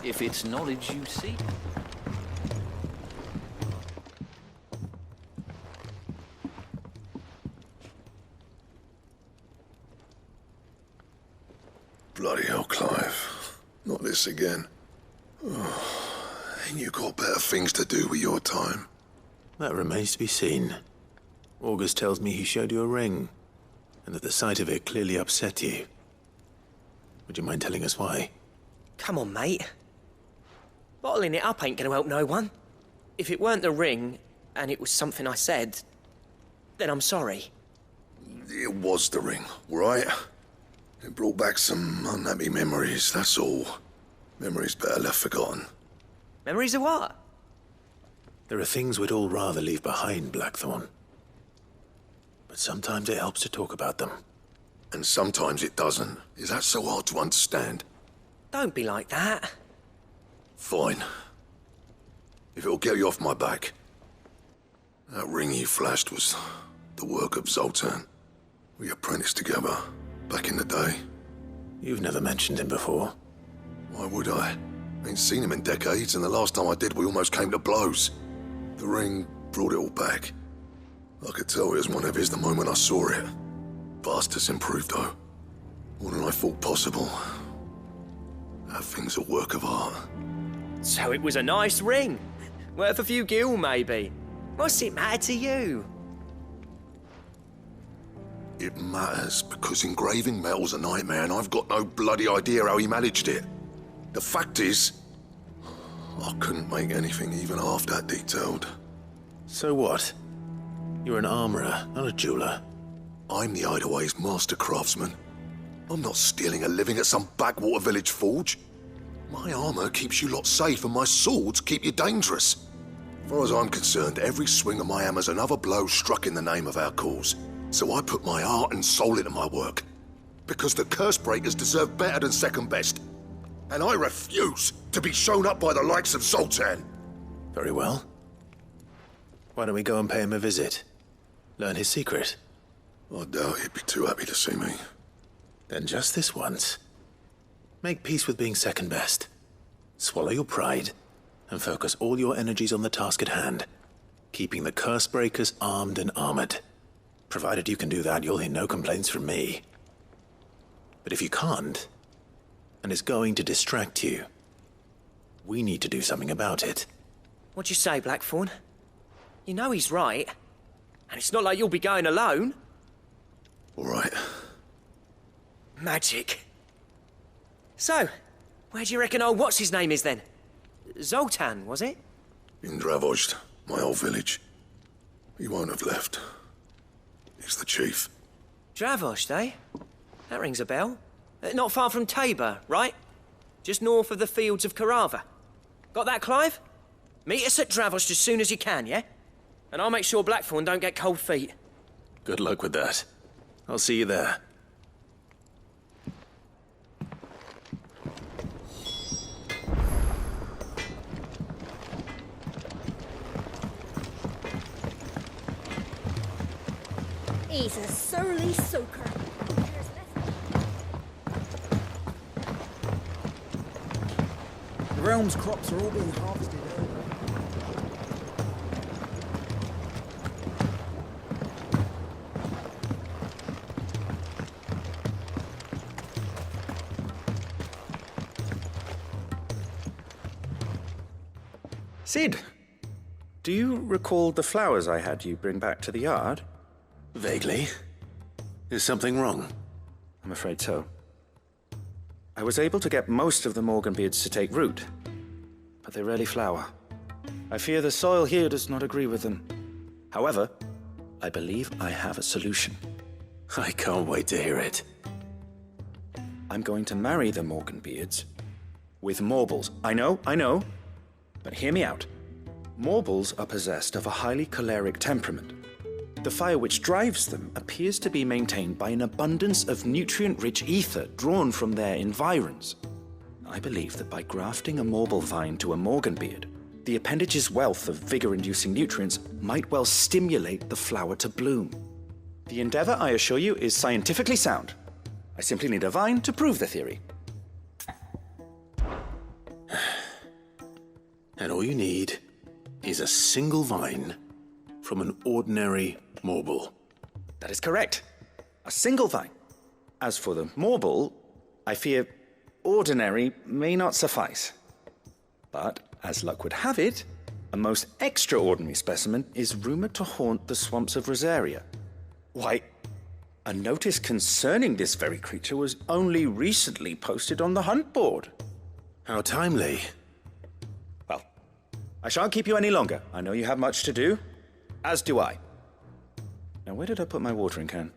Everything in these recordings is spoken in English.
if it's knowledge you seek. Bloody hell, Clive. Not this again. Oh, ain't you got better things to do with your time? That remains to be seen. August tells me he showed you a ring, and that the sight of it clearly upset you. Would you mind telling us why? Come on, mate. Bottling it up ain't gonna help no one. If it weren't the ring, and it was something I said, then I'm sorry. It was the ring, right? It brought back some unhappy memories, that's all. Memories better left forgotten. Memories of what? There are things we'd all rather leave behind, Blackthorn. But sometimes it helps to talk about them. And sometimes it doesn't. Is that so hard to understand? Don't be like that. Fine. If it'll get you off my back. That ring you flashed was the work of Zoltan. We apprenticed together, back in the day. You've never mentioned him before. Why would I? Ain't seen him in decades, and the last time I did, we almost came to blows. The ring brought it all back. I could tell it was one of his the moment I saw it. Bastard's improved, though. More than I thought possible. That thing's a work of art. So it was a nice ring. Worth a few gil, maybe. What's it matter to you? It matters because engraving metal's a nightmare, and I've got no bloody idea how he managed it. The fact is, I couldn't make anything even half that detailed. So what? You're an armorer, not a jeweler. I'm the Hideaway's master craftsman. I'm not stealing a living at some backwater village forge. My armor keeps you lot safe, and my swords keep you dangerous. As far as I'm concerned, every swing of my hammer's another blow struck in the name of our cause. So I put my heart and soul into my work. Because the curse breakers deserve better than second best. And I refuse to be shown up by the likes of Zoltan. Very well. Why don't we go and pay him a visit? Learn his secret. I doubt he'd be too happy to see me. Then just this once. Make peace with being second best. Swallow your pride, and focus all your energies on the task at hand. Keeping the curse breakers armed and armored. Provided you can do that, you'll hear no complaints from me. But if you can't, and it's going to distract you, we need to do something about it. What'd you say, Blackthorn? You know he's right. And it's not like you'll be going alone. All right. Magic. So, where do you reckon old what's-his-name is then? Zoltan, was it? In Dravozd, my old village. He won't have left. He's the chief. Dravozd, eh? That rings a bell. Not far from Tabor, right? Just north of the fields of Karava. Got that, Clive? Meet us at Dravozd as soon as you can, yeah? And I'll make sure Blackthorn don't get cold feet. Good luck with that. I'll see you there. He's a surly soaker. The realm's crops are all being harvested early. Sid, do you recall the flowers I had you bring back to the yard? Vaguely. Is something wrong? I'm afraid so. I was able to get most of the Morganbeards to take root, but they rarely flower. I fear the soil here does not agree with them. However, I believe I have a solution. I can't wait to hear it. I'm going to marry the Morganbeards with Morbles. I know, but hear me out. Morbles are possessed of a highly choleric temperament. The fire which drives them appears to be maintained by an abundance of nutrient-rich ether drawn from their environs. I believe that by grafting a Morble vine to a Morganbeard, the appendage's wealth of vigor-inducing nutrients might well stimulate the flower to bloom. The endeavor, I assure you, is scientifically sound. I simply need a vine to prove the theory. And all you need is a single vine from an ordinary morble. That is correct. A single vine. As for the morble, I fear ordinary may not suffice. But, as luck would have it, a most extraordinary specimen is rumored to haunt the swamps of Rosaria. Why, a notice concerning this very creature was only recently posted on the hunt board. How timely. Well, I shan't keep you any longer. I know you have much to do, as do I. Now, where did I put my watering can?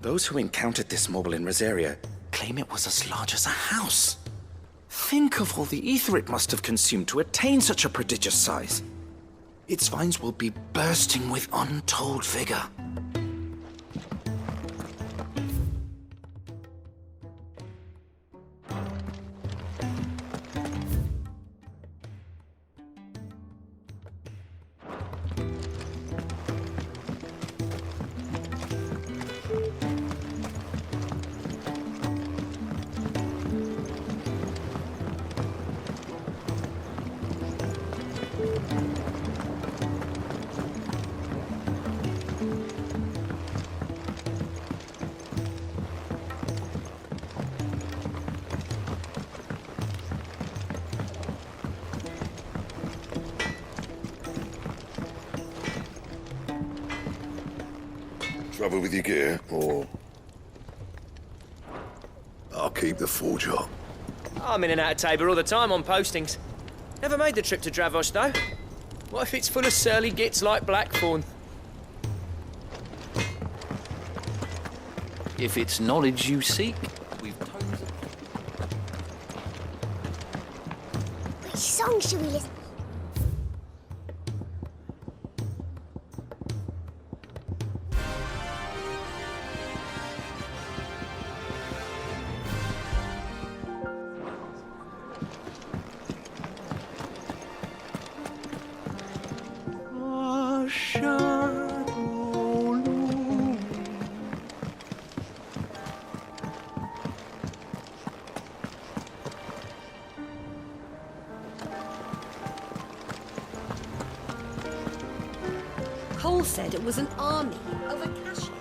Those who encountered this morble in Rosaria claim it was as large as a house. Think of all the ether it must have consumed to attain such a prodigious size. Its vines will be bursting with untold vigor. Trouble with your gear, or...? I'll keep the forge up. I'm in and out of Tabor all the time on postings. Never made the trip to Dravos, though. What if it's full of surly gits like Blackthorn? If it's knowledge you seek, we've tons of... Which song should we listen? Cole said it was an army of Akasha.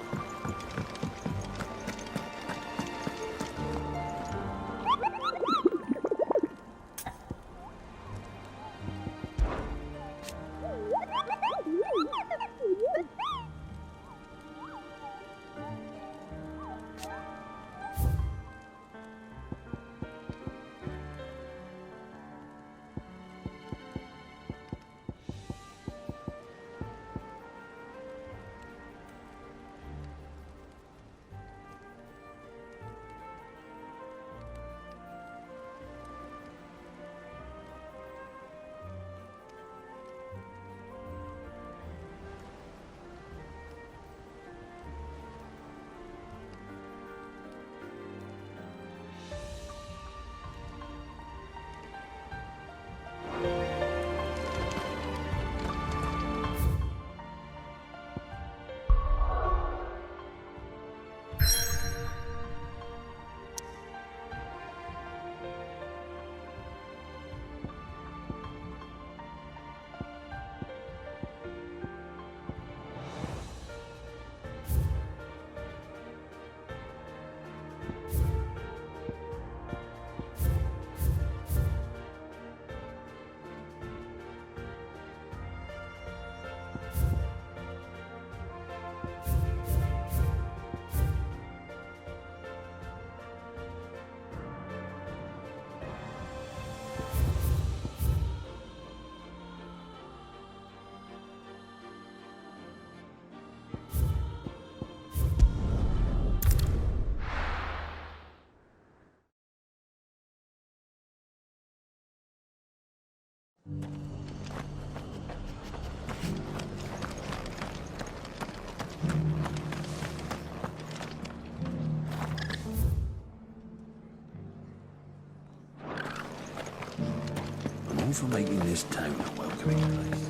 I'm all for making this town a welcoming place.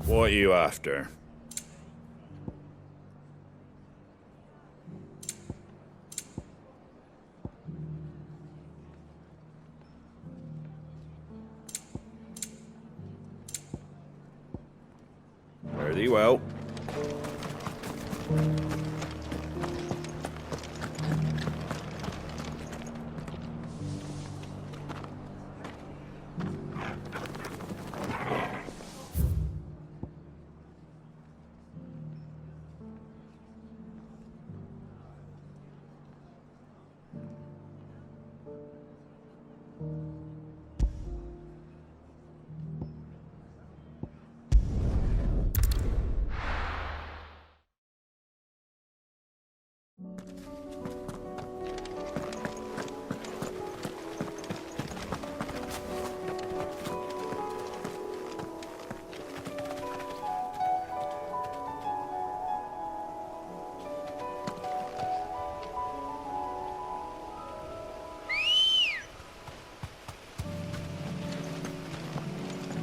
What are you after? Fare thee well.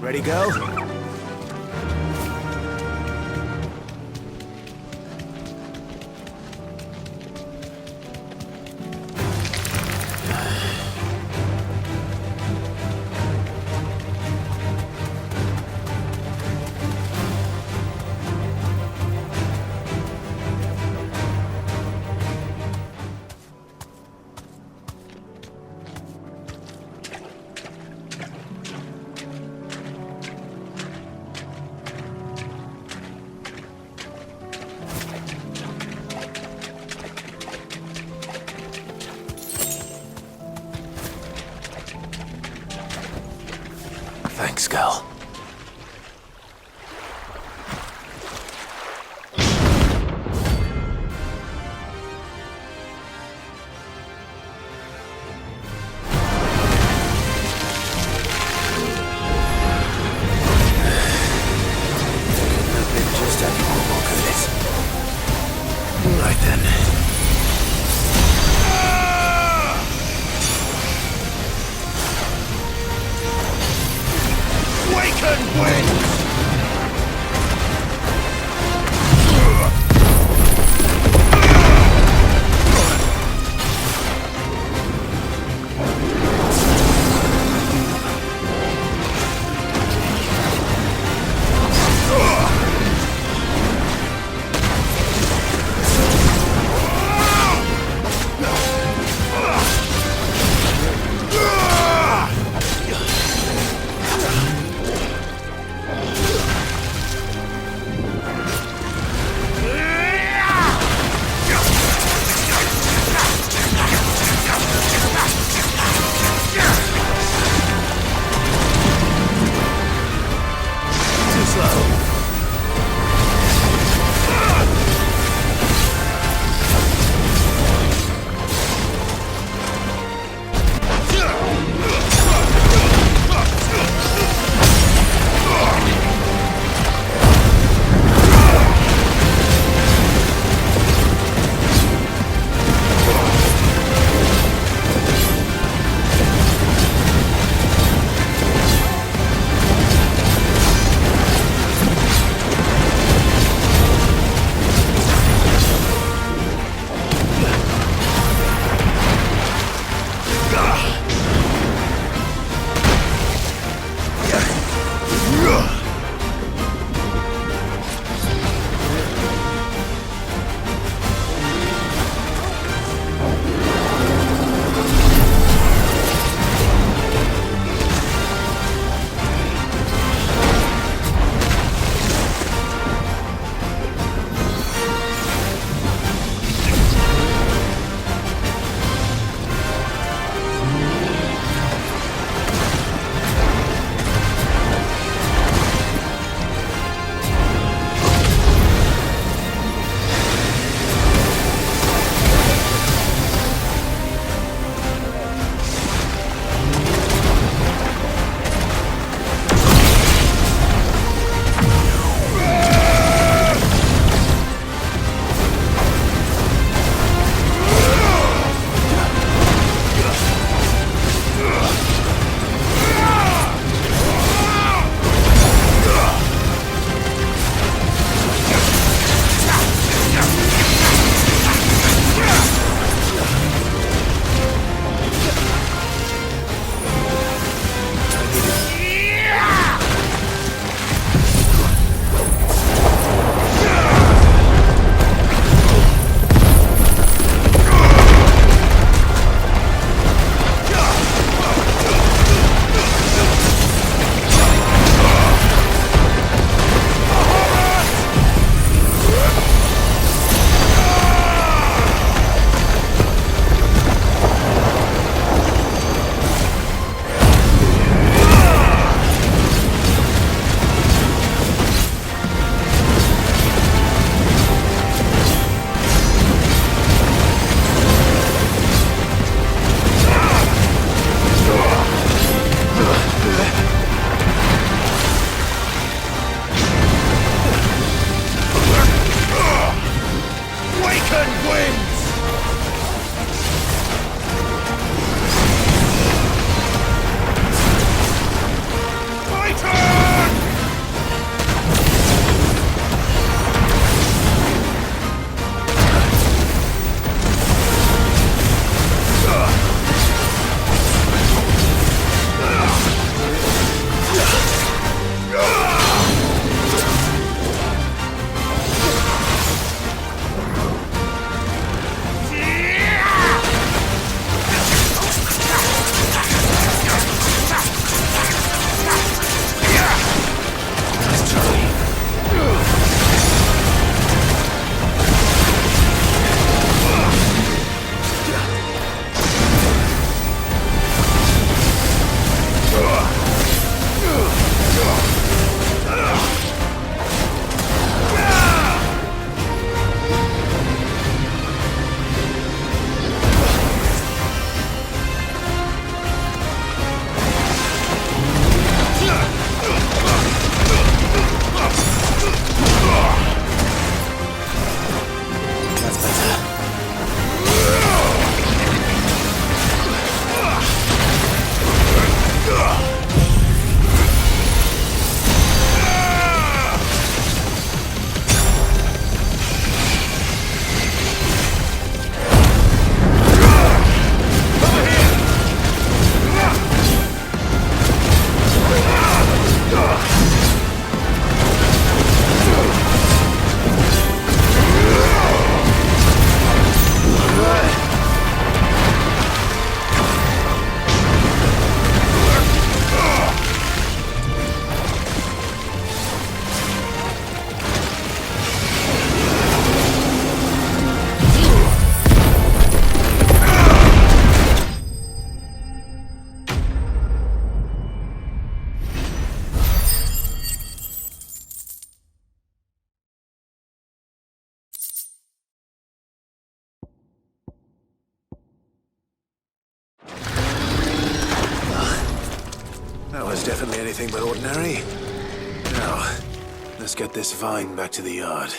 Ready, go? Thanks, girl. Just any more of this. Right then. Waken winds! That was definitely anything but ordinary. Now, let's get this vine back to the yard.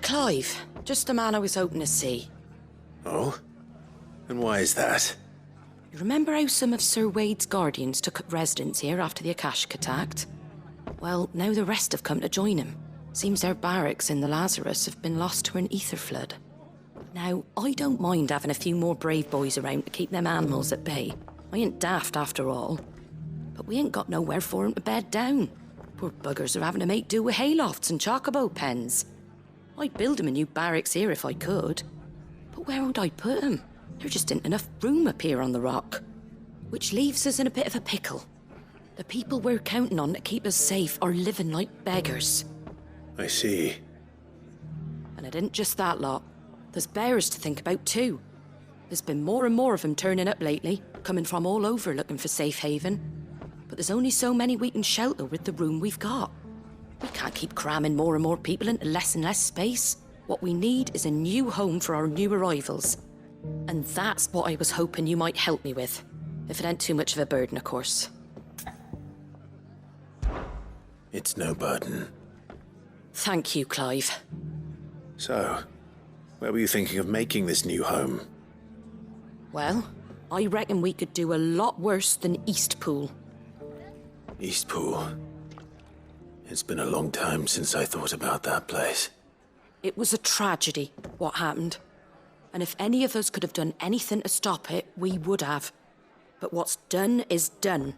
Clive, just the man I was hoping to see. Oh? And why is that? You remember how some of Sir Wade's guardians took up residence here after the Akashic attacked? Well, now the rest have come to join him. Seems their barracks in the Lazarus have been lost to an ether flood. Now, I don't mind having a few more brave boys around to keep them animals at bay. I ain't daft after all. But we ain't got nowhere for 'em to bed down. Poor buggers are having to make do with haylofts and chocobo pens. I'd build 'em a new barracks here if I could. But where would I put 'em? There just ain't enough room up here on the rock. Which leaves us in a bit of a pickle. The people we're counting on to keep us safe are living like beggars. I see. And it ain't just that lot. There's bears to think about too. There's been more and more of them turning up lately, coming from all over looking for safe haven. But there's only so many we can shelter with the room we've got. We can't keep cramming more and more people into less and less space. What we need is a new home for our new arrivals. And that's what I was hoping you might help me with. If it ain't too much of a burden, of course. It's no burden. Thank you, Clive. So, where were you thinking of making this new home? Well, I reckon we could do a lot worse than Eastpool. Eastpool. It's been a long time since I thought about that place. It was a tragedy, what happened. And if any of us could have done anything to stop it, we would have. But what's done is done.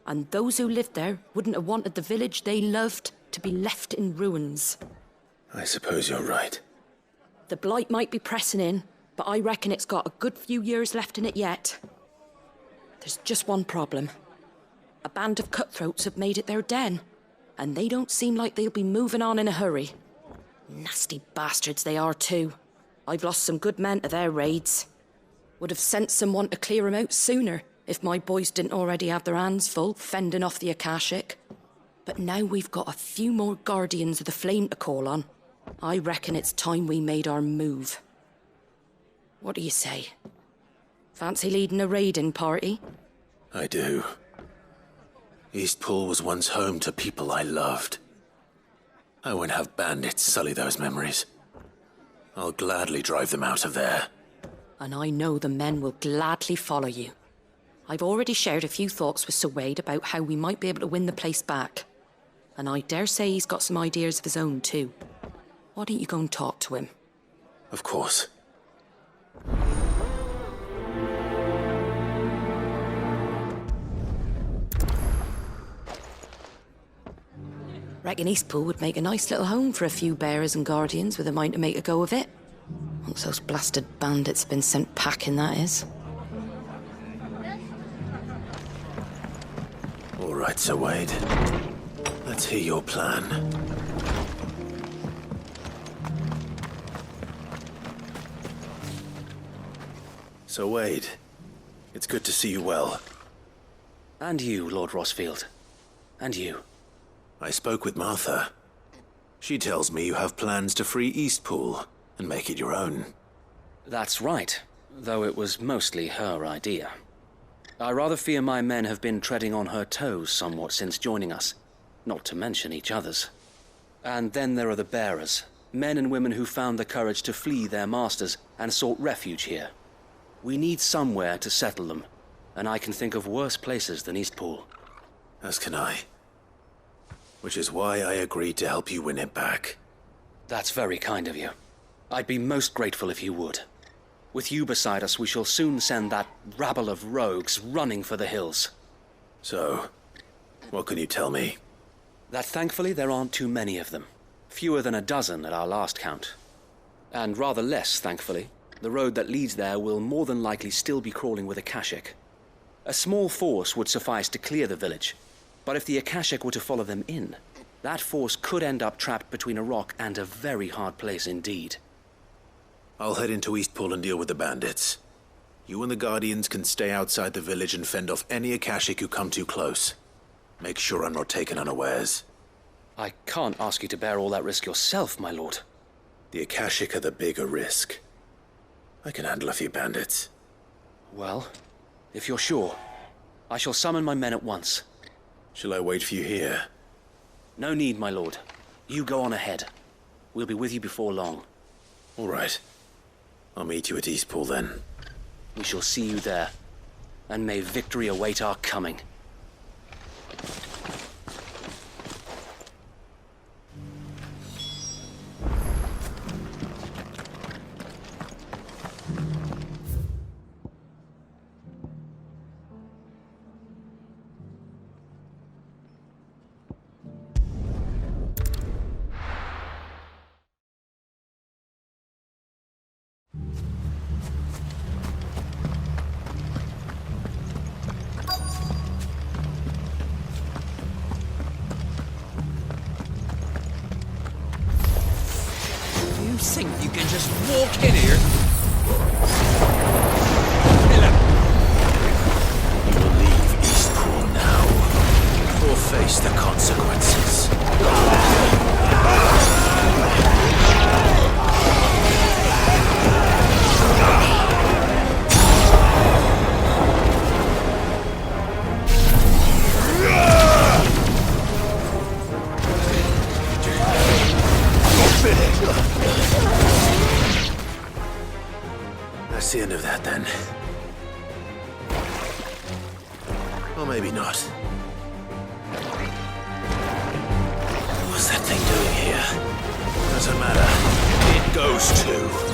And those who lived there wouldn't have wanted the village they loved to be left in ruins. I suppose you're right. The Blight might be pressing in, but I reckon it's got a good few years left in it yet. There's just one problem. A band of cutthroats have made it their den, and they don't seem like they'll be moving on in a hurry. Nasty bastards they are too. I've lost some good men to their raids. Would have sent someone to clear 'em out sooner if my boys didn't already have their hands full fending off the Akashic. But now we've got a few more guardians of the flame to call on. I reckon it's time we made our move. What do you say? Fancy leading a raiding party? I do. Eastpool was once home to people I loved. I won't have bandits sully those memories. I'll gladly drive them out of there. And I know the men will gladly follow you. I've already shared a few thoughts with Sir Wade about how we might be able to win the place back. And I dare say he's got some ideas of his own too. Why don't you go and talk to him? Of course. Reckon Eastpool would make a nice little home for a few bearers and guardians with a mind to make a go of it. Once those blasted bandits have been sent packing, that is. All right, Sir Wade. Let's hear your plan. Sir Wade, it's good to see you well. And you, Lord Rosfield. And you. I spoke with Martha. She tells me you have plans to free Eastpool and make it your own. That's right, though it was mostly her idea. I rather fear my men have been treading on her toes somewhat since joining us, not to mention each other's. And then there are the bearers, men and women who found the courage to flee their masters and sought refuge here. We need somewhere to settle them, and I can think of worse places than Eastpool. As can I. Which is why I agreed to help you win it back. That's very kind of you. I'd be most grateful if you would. With you beside us, we shall soon send that rabble of rogues running for the hills. So, what can you tell me? That thankfully there aren't too many of them. Fewer than a dozen at our last count. And rather less, thankfully. The road that leads there will more than likely still be crawling with Akashic. A small force would suffice to clear the village, but if the Akashic were to follow them in, that force could end up trapped between a rock and a very hard place indeed. I'll head into Eastpool and deal with the bandits. You and the Guardians can stay outside the village and fend off any Akashic who come too close. Make sure I'm not taken unawares. I can't ask you to bear all that risk yourself, my lord. The Akashic are the bigger risk. I can handle a few bandits. Well, if you're sure, I shall summon my men at once. Shall I wait for you here? No need, my lord. You go on ahead. We'll be with you before long. All right. I'll meet you at Eastpool then. We shall see you there, and may victory await our coming. You think you can just walk in here? You will leave Eastpool now, or face the consequences. That's the end of that, then. Or maybe not. What's that thing doing here? Doesn't matter. It goes to.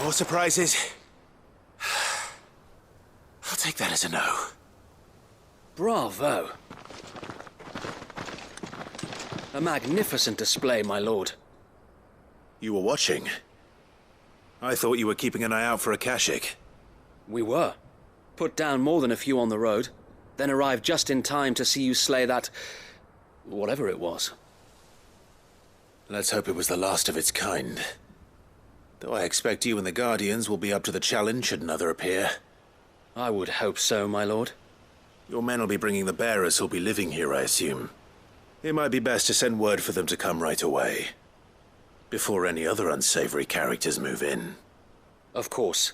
More surprises? I'll take that as a no. Bravo. A magnificent display, my lord. You were watching. I thought you were keeping an eye out for Akashic. We were. Put down more than a few on the road, then arrived just in time to see you slay that... whatever it was. Let's hope it was the last of its kind. Though I expect you and the Guardians will be up to the challenge should another appear. I would hope so, my lord. Your men will be bringing the bearers who'll be living here, I assume. It might be best to send word for them to come right away, before any other unsavory characters move in. Of course.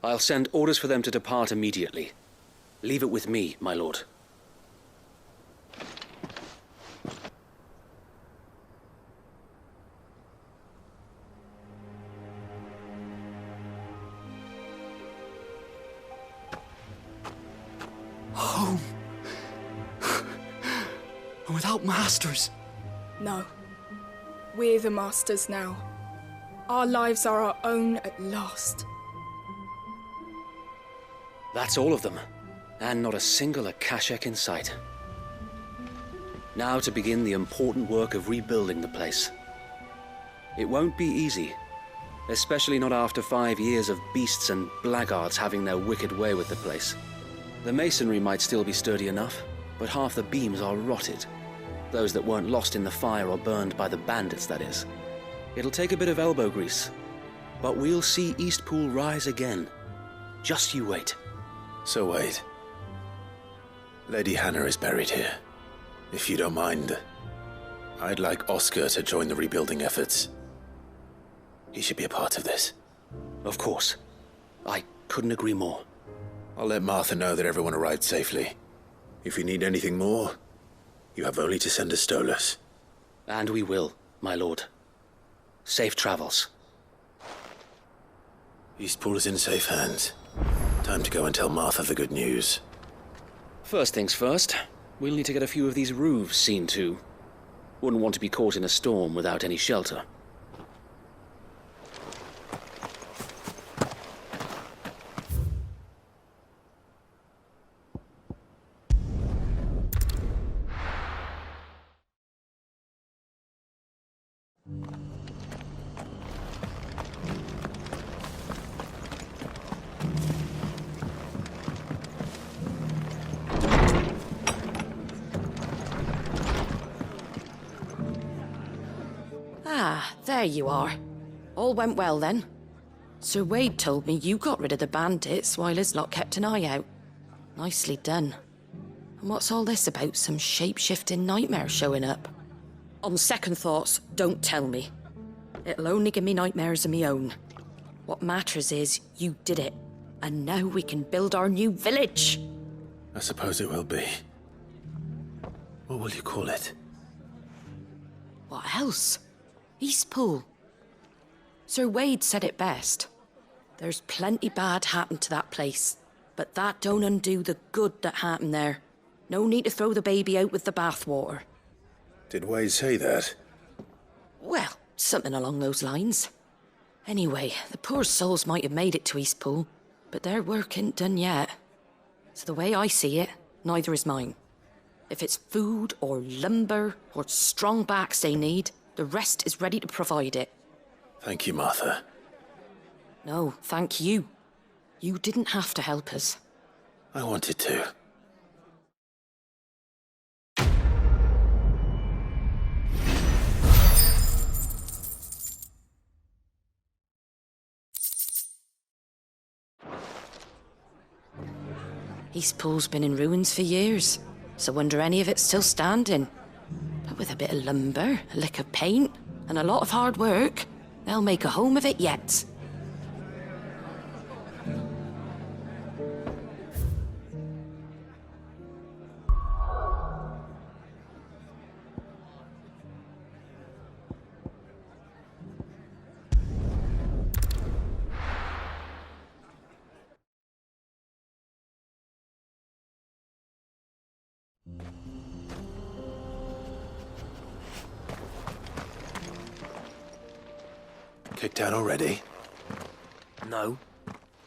I'll send orders for them to depart immediately. Leave it with me, my lord. Home. Without masters. No. We're the masters now. Our lives are our own at last. That's all of them. And not a single Akashic in sight. Now to begin the important work of rebuilding the place. It won't be easy. Especially not after 5 years of beasts and blackguards having their wicked way with the place. The masonry might still be sturdy enough, but half the beams are rotted. Those that weren't lost in the fire or burned by the bandits, that is. It'll take a bit of elbow grease, but we'll see Eastpool rise again. Just you wait. So wait. Lady Hannah is buried here. If you don't mind, I'd like Oscar to join the rebuilding efforts. He should be a part of this. Of course. I couldn't agree more. I'll let Martha know that everyone arrived safely. If you need anything more, you have only to send a Stolas. And we will, my lord. Safe travels. Eastpool is in safe hands. Time to go and tell Martha the good news. First things first, we'll need to get a few of these roofs seen to. Wouldn't want to be caught in a storm without any shelter. Ah, there you are. All went well then. Sir Wade told me you got rid of the bandits while his lot kept an eye out. Nicely done. And what's all this about some shape-shifting nightmare showing up? On second thoughts, don't tell me. It'll only give me nightmares of me own. What matters is you did it. And now we can build our new village. I suppose it will be. What will you call it? What else? Eastpool. Sir Wade said it best. There's plenty bad happened to that place, but that don't undo the good that happened there. No need to throw the baby out with the bathwater. Did Wade say that? Well, something along those lines. Anyway, the poor souls might have made it to Eastpool, but their work ain't done yet. So the way I see it, neither is mine. If it's food or lumber or strong backs they need, the rest is ready to provide it. Thank you, Martha. No, thank you. You didn't have to help us. I wanted to. Eastpool's been in ruins for years, so wonder any of it's still standing. But with a bit of lumber, a lick of paint, and a lot of hard work, they'll make a home of it yet. Kicked down already? No.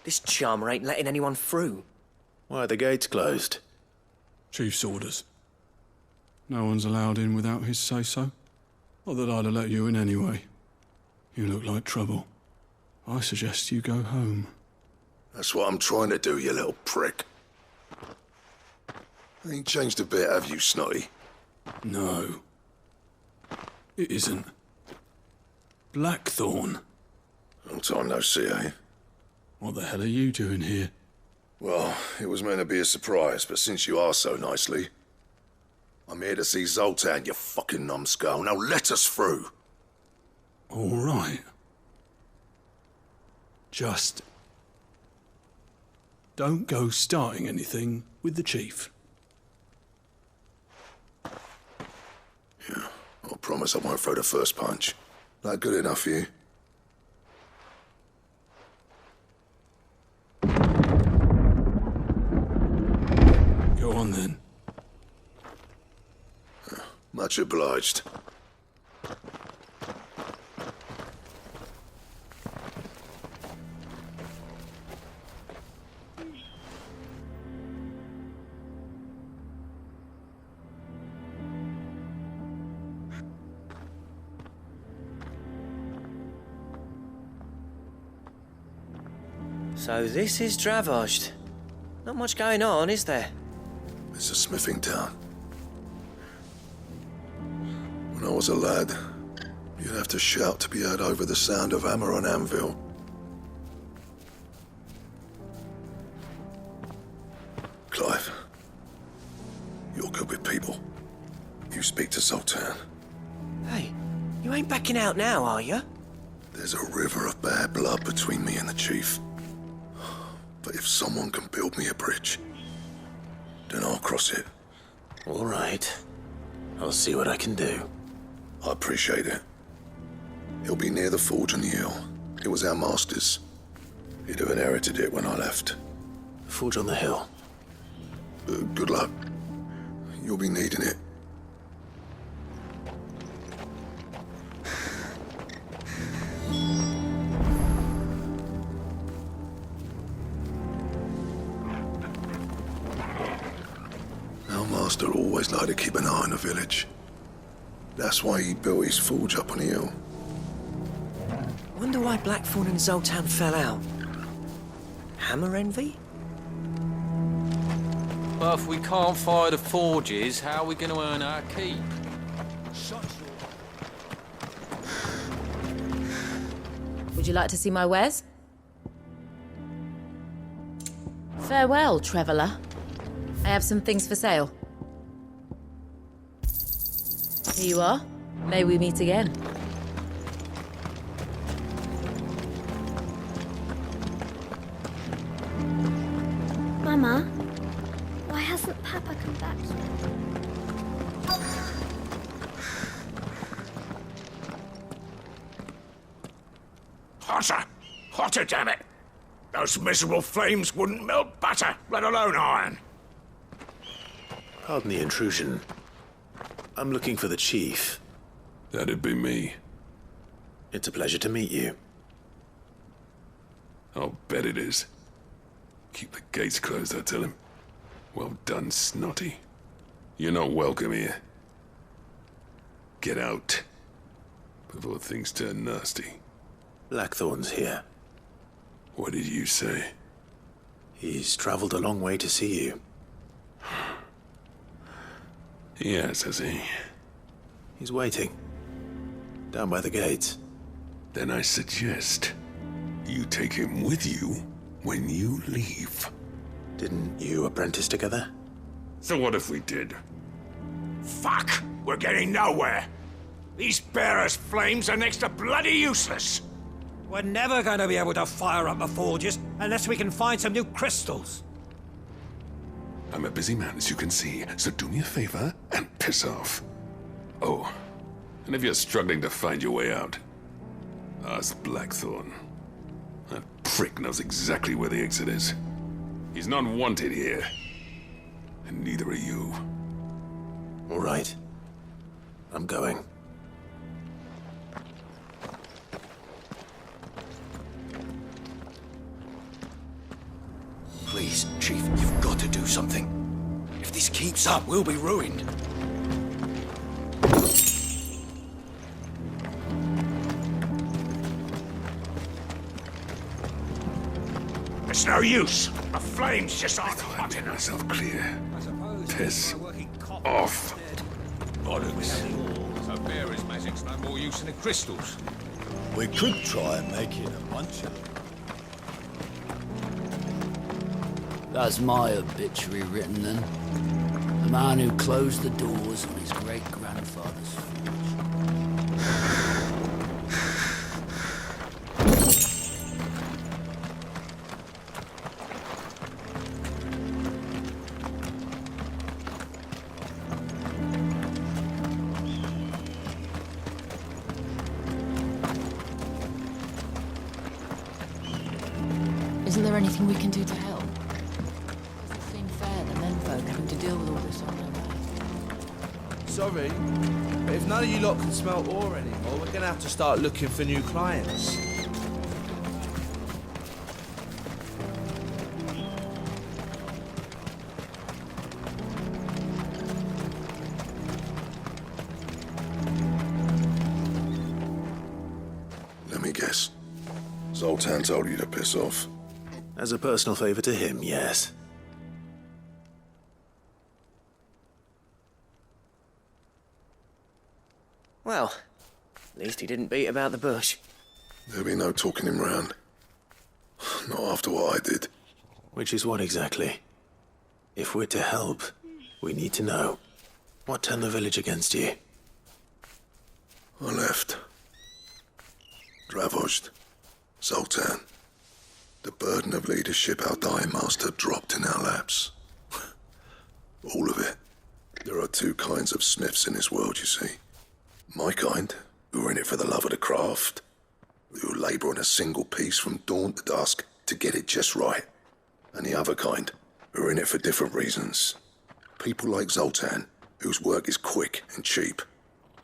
This charmer ain't letting anyone through. Why are the gates closed? Chief's orders. No one's allowed in without his say-so. Not that I'd have let you in anyway. You look like trouble. I suggest you go home. That's what I'm trying to do, you little prick. Ain't changed a bit, have you, Snotty? No. It isn't. Blackthorn. Long time no see, eh? What the hell are you doing here? Well, it was meant to be a surprise, but since you are so nicely... I'm here to see Zoltan, you fucking numbskull. Now let us through. All right. Just don't go starting anything with the chief. Yeah, I promise I won't throw the first punch. That good enough for you? Go on then. Much obliged. So this is Dravozd. Not much going on, is there? It's a smithing town. When I was a lad, you'd have to shout to be heard over the sound of hammer on anvil. Clive, you're good with people. You speak to Zoltan. Hey, you ain't backing out now, are you? There's a river of bad blood between me and the chief. But if someone can build me a bridge, then I'll cross it. All right. I'll see what I can do. I appreciate it. He'll be near the forge on the hill. It was our master's. He'd have inherited it when I left. Forge on the hill. Good luck. You'll be needing it. Our master always liked to keep an eye on the village. That's why he built his forge up on the hill. Wonder why Blackthorn and Zoltan fell out. Hammer envy? But if we can't fire the forges, how are we going to earn our keep? Would you like to see my wares? Farewell, traveller. I have some things for sale. Here you are. May we meet again. Mama, why hasn't Papa come back yet? Hotter! Hotter, damn it! Those miserable flames wouldn't melt butter, let alone iron. Pardon the intrusion. I'm looking for the chief. That'd be me. It's a pleasure to meet you. I'll bet it is. Keep the gates closed, I tell him. Well done, Snotty. You're not welcome here. Get out. Before things turn nasty. Blackthorn's here. What did you say? He's traveled a long way to see you. Yes, has he? He's waiting. Down by the gates. Then I suggest you take him with you when you leave. Didn't you apprentice together? So what if we did? Fuck! We're getting nowhere! These bearers' flames are next to bloody useless! We're never going to be able to fire up the forges unless we can find some new crystals. I'm a busy man, as you can see, so do me a favor and piss off. Oh, and if you're struggling to find your way out, ask Blackthorn. That prick knows exactly where the exit is. He's not wanted here. And neither are you. All right. I'm going. Please, Chief, you've got to do something. If this keeps up, we'll be ruined. It's no use. The flames just aren't hot enough. Myself clear. Piss off. Bollocks. So bearers' magic's no more use than the crystals. We could try and make it a bunch of them. That's my obituary written then. The man who closed the doors on his great-grandfather's forge. Isn't there anything we can do to help? Doesn't seem fair the menfolk having to deal with all this on their own. Sorry, but if none of you lot can smelt ore anymore, we're gonna have to start looking for new clients. Let me guess. Zoltan told you to piss off. As a personal favor to him, yes. Well, at least he didn't beat about the bush. There'll be no talking him round. Not after what I did. Which is what exactly? If we're to help, we need to know. What turned the village against you? I left. Dravost. Zoltan. The burden of leadership our dying master dropped in our laps. All of it. There are two kinds of smiths in this world, you see. My kind, who are in it for the love of the craft, who labour on a single piece from dawn to dusk to get it just right. And the other kind, who are in it for different reasons. People like Zoltan, whose work is quick and cheap.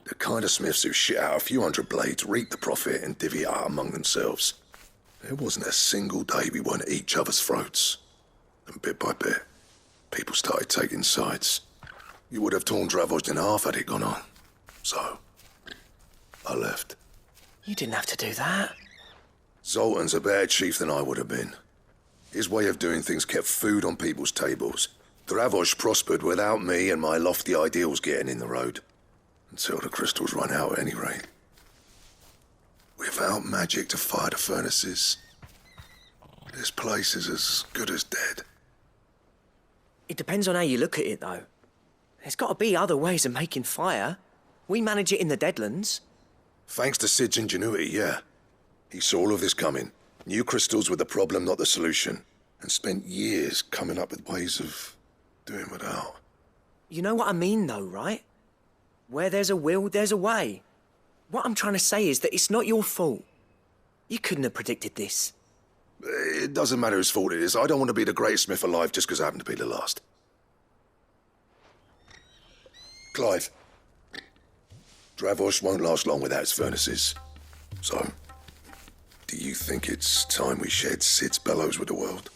The kind of smiths who shit out a few hundred blades, reap the profit, and divvy it out among themselves. There wasn't a single day we weren't at each other's throats. And bit by bit, people started taking sides. You would have torn Dravost in half had it gone on. So, I left. You didn't have to do that. Zoltan's a better chief than I would have been. His way of doing things kept food on people's tables. Dravost prospered without me and my lofty ideals getting in the road. Until the crystals run out at any rate. Without magic to fire the furnaces, this place is as good as dead. It depends on how you look at it, though. There's got to be other ways of making fire. We manage it in the Deadlands. Thanks to Sid's ingenuity, yeah. He saw all of this coming. Knew crystals were the problem, not the solution. And spent years coming up with ways of doing without. You know what I mean, though, right? Where there's a will, there's a way. What I'm trying to say is that it's not your fault. You couldn't have predicted this. It doesn't matter whose fault it is. I don't want to be the greatest smith alive just because I happen to be the last. Clive. Dravost won't last long without its furnaces. So, do you think it's time we shared Sid's bellows with the world?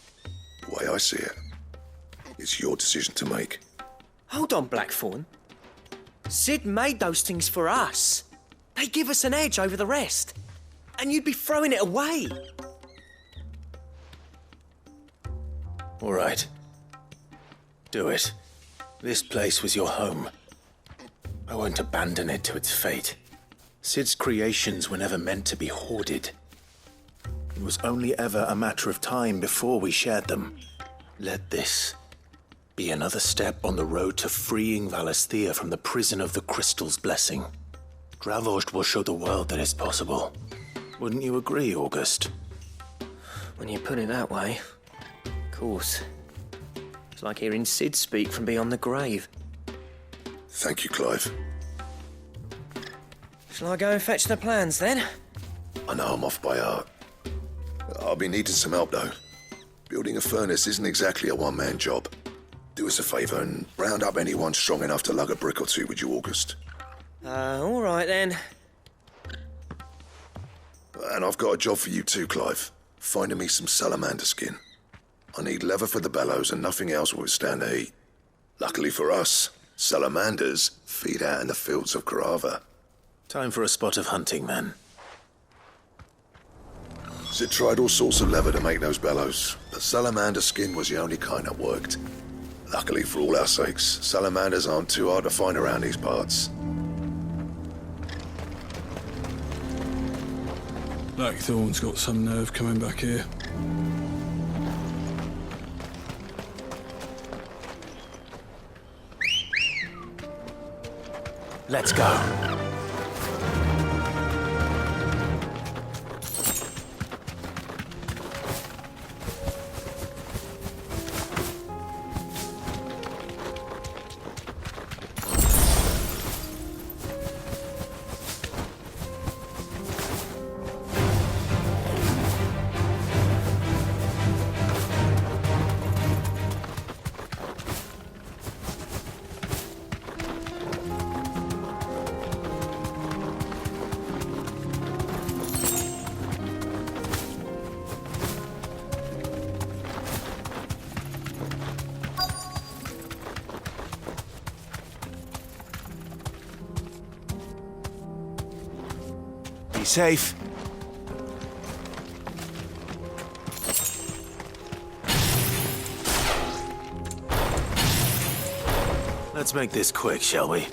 The way I see it, it's your decision to make. Hold on, Blackthorn. Sid made those things for us. They give us an edge over the rest. And you'd be throwing it away. All right. Do it. This place was your home. I won't abandon it to its fate. Sid's creations were never meant to be hoarded. It was only ever a matter of time before we shared them. Let this be another step on the road to freeing Valisthea from the prison of the Crystal's blessing. Dravost will show the world that it's possible. Wouldn't you agree, August? When you put it that way, of course. It's like hearing Sid speak from beyond the grave. Thank you, Clive. Shall I go and fetch the plans, then? I know I'm off by heart. I'll be needing some help, though. Building a furnace isn't exactly a one-man job. Do us a favour and round up anyone strong enough to lug a brick or two, would you, August? All right, then. And I've got a job for you too, Clive. Finding me some salamander skin. I need leather for the bellows and nothing else will withstand the heat. Luckily for us, salamanders feed out in the fields of Carava. Time for a spot of hunting, then. Sid tried all sorts of leather to make those bellows, but salamander skin was the only kind that worked. Luckily for all our sakes, salamanders aren't too hard to find around these parts. Blackthorn's got some nerve coming back here. Let's go. Be safe. Let's make this quick, shall we?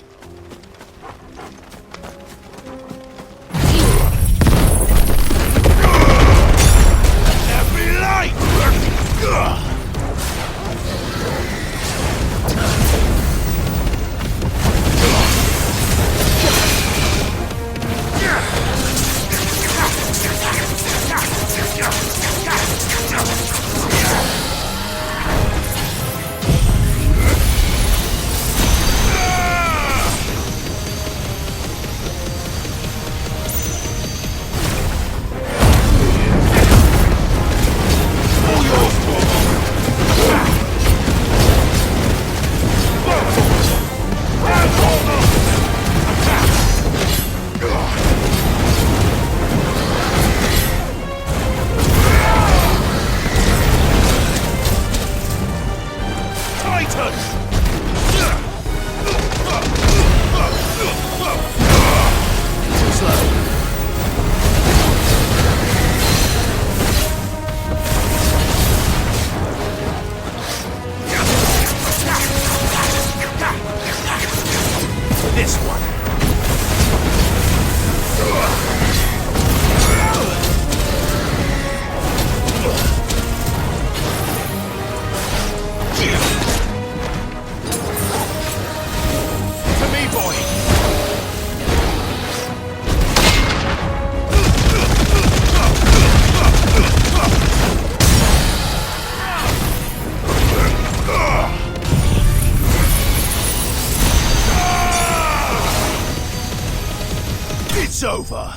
It's over.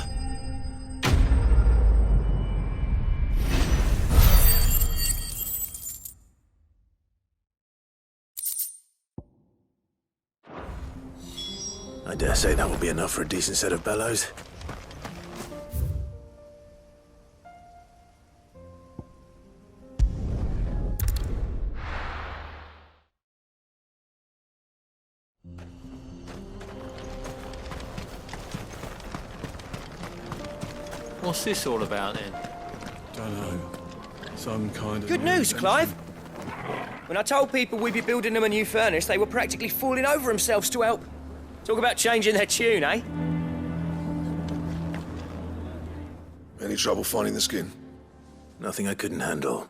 I dare say that will be enough for a decent set of bellows. What's this all about then? Don't know. Some kind of... Good news, Clive. When I told people we'd be building them a new furnace, they were practically falling over themselves to help. Talk about changing their tune, eh? Any trouble finding the skin? Nothing I couldn't handle.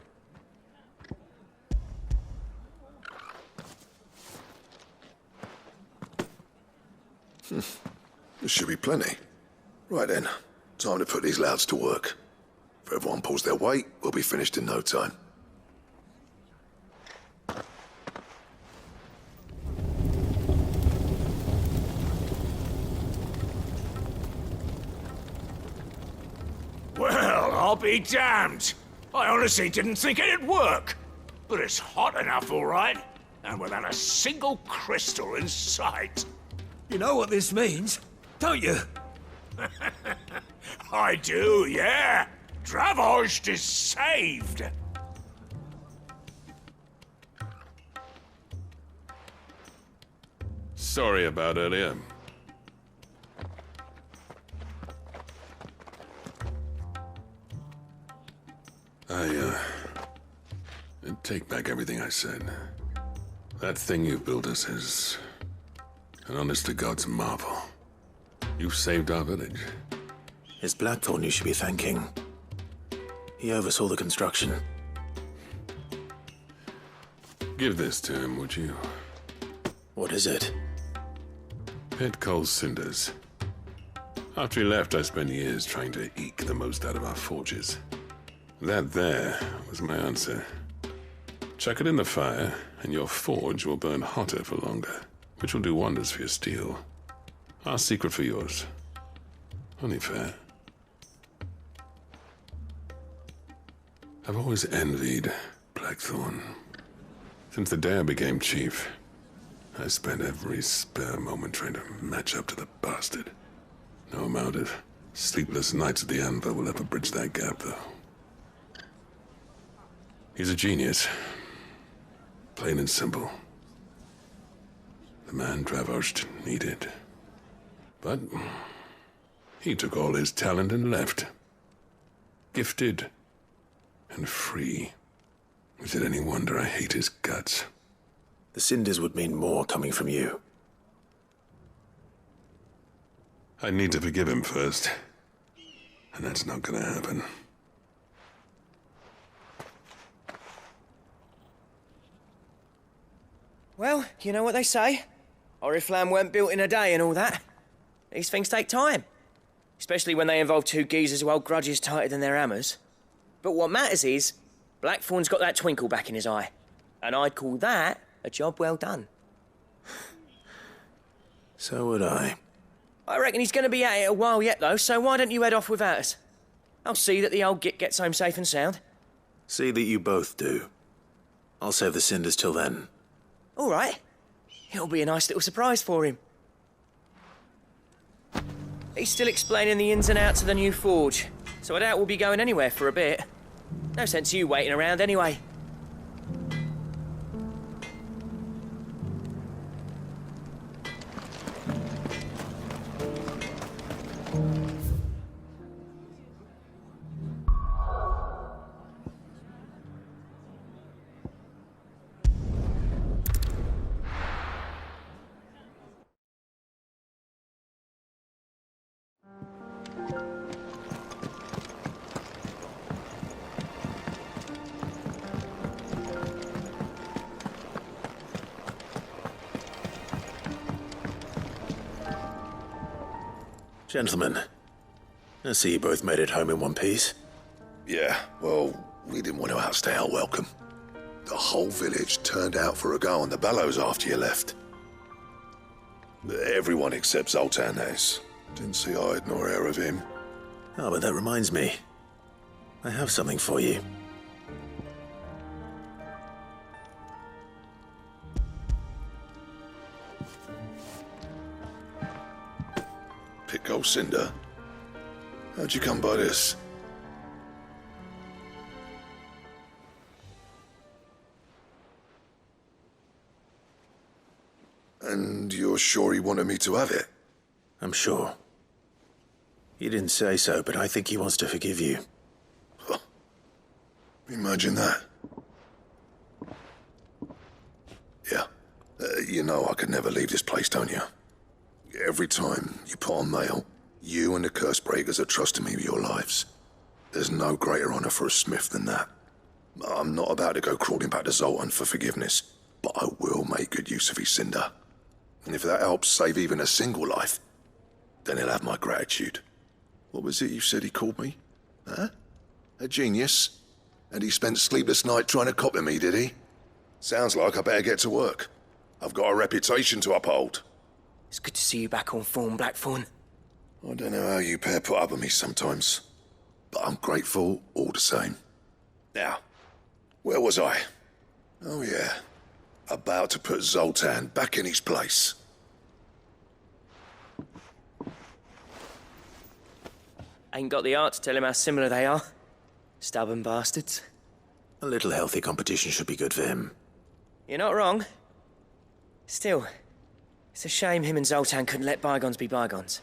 There should be plenty. Right then, time to put these louds to work. If everyone pulls their weight, we'll be finished in no time. Well, I'll be damned. I honestly didn't think it'd work. But it's hot enough, all right. And without a single crystal in sight. You know what this means, don't you? I do, yeah. Dravost is saved. Sorry about earlier. I take back everything I said. That thing you built us is an honest-to-God's marvel. You saved our village. It's Blackthorn you should be thanking. He oversaw the construction. Give this to him, would you? What is it? Pit coal cinders. After he left, I spent years trying to eke the most out of our forges. That there was my answer. Chuck it in the fire, and your forge will burn hotter for longer, which will do wonders for your steel. Our secret for yours. Only fair. I've always envied Blackthorn. Since the day I became chief, I spent every spare moment trying to match up to the bastard. No amount of sleepless nights at the Anvil will ever bridge that gap, though. He's a genius. Plain and simple. The man Dravosht needed. But he took all his talent and left. Gifted and free. Is it any wonder I hate his guts? The cinders would mean more coming from you. I need to forgive him first. And that's not gonna happen. Well, you know what they say. Oriflamme weren't built in a day and all that. These things take time. Especially when they involve two geezers who hold grudges tighter than their hammers. But what matters is, Blackthorn's got that twinkle back in his eye. And I'd call that a job well done. So would I. I reckon he's going to be at it a while yet, though, so why don't you head off without us? I'll see that the old git gets home safe and sound. See that you both do. I'll save the cinders till then. All right. It'll be a nice little surprise for him. He's still explaining the ins and outs of the new forge, so I doubt we'll be going anywhere for a bit. No sense you waiting around anyway. Gentlemen, I see you both made it home in one piece. Yeah, well, we didn't want to outstay our welcome. The whole village turned out for a go on the bellows after you left. Everyone except Zoltan has. Didn't see hide nor hair of him. Oh, but that reminds me. I have something for you. Pico Cinder? How'd you come by this? And you're sure he wanted me to have it? I'm sure. He didn't say so, but I think he wants to forgive you. Huh. Imagine that. Yeah. You know I could never leave this place, don't you? Every time you put on mail, you and the curse breakers are trusting me with your lives. There's no greater honor for a smith than that. I'm not about to go crawling back to Zoltan for forgiveness, but I will make good use of his cinder. And if that helps save even a single life, then he'll have my gratitude. What was it you said he called me? Huh? A genius? And he spent sleepless night trying to copy me, did he? Sounds like I better get to work. I've got a reputation to uphold. It's good to see you back on form, Blackthorn. I don't know how you pair put up with me sometimes, but I'm grateful all the same. Now, where was I? Oh yeah, about to put Zoltan back in his place. Ain't got the art to tell him how similar they are. Stubborn bastards. A little healthy competition should be good for him. You're not wrong. Still, it's a shame him and Zoltan couldn't let bygones be bygones.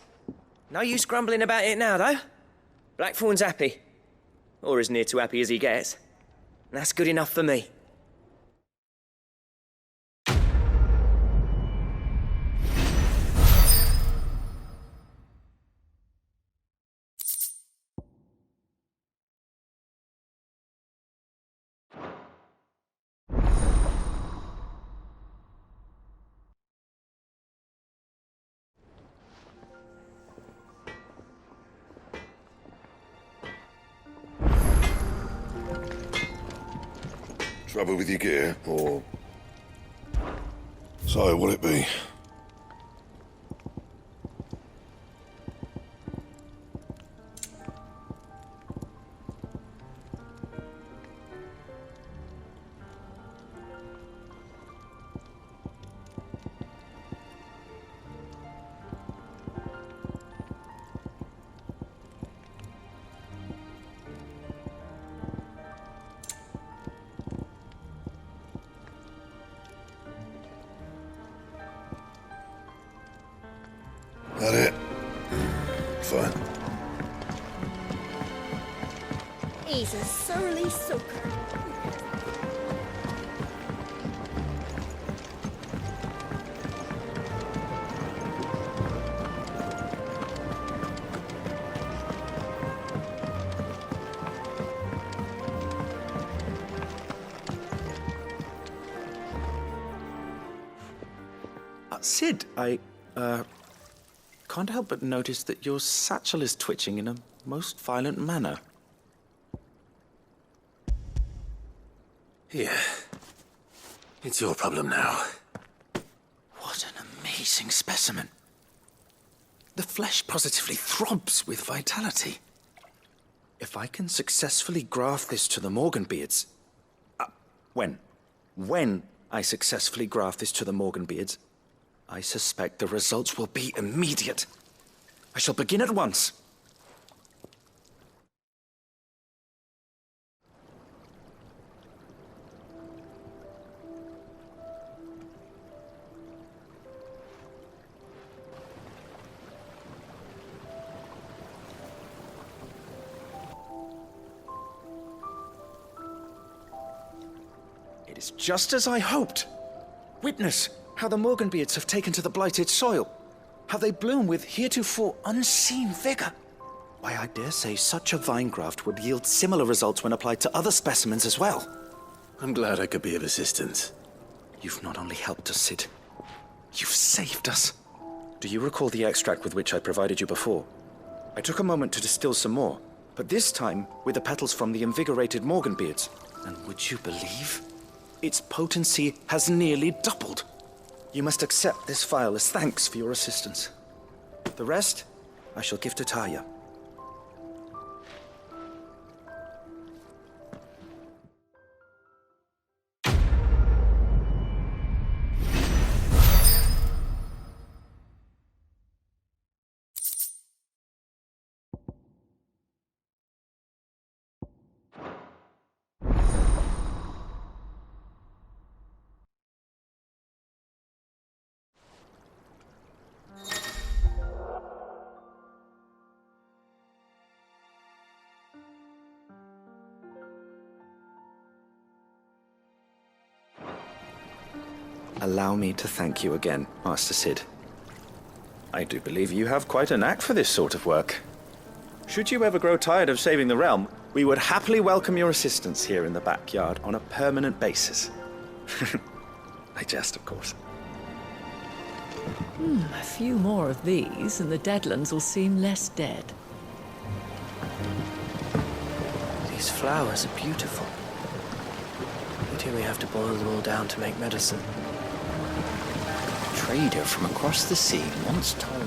No use grumbling about it now, though. Blackthorn's happy. Or as near to happy as he gets. And that's good enough for me. Trouble with your gear, or... So, what'll it be? That it? Fine. He's a surly soaker. Sid, I can't help but notice that your satchel is twitching in a most violent manner. Here. It's your problem now. What an amazing specimen. The flesh positively throbs with vitality. If I can successfully graft this to the Morganbeards... When I successfully graft this to the Morganbeards, I suspect the results will be immediate. I shall begin at once. It is just as I hoped. Witness how the Morganbeards have taken to the blighted soil. How they bloom with heretofore unseen vigor. Why, I dare say such a vine graft would yield similar results when applied to other specimens as well. I'm glad I could be of assistance. You've not only helped us, Sid, you've saved us. Do you recall the extract with which I provided you before? I took a moment to distill some more, but this time with the petals from the invigorated Morganbeards. And would you believe? Its potency has nearly doubled. You must accept this vial as thanks for your assistance. The rest, I shall give to Taya. Allow me to thank you again, Master Sid. I do believe you have quite a knack for this sort of work. Should you ever grow tired of saving the realm, we would happily welcome your assistance here in the backyard on a permanent basis. I jest, of course. A few more of these, and the Deadlands will seem less dead. These flowers are beautiful. Until we have to boil them all down to make medicine. A trader from across the sea once told me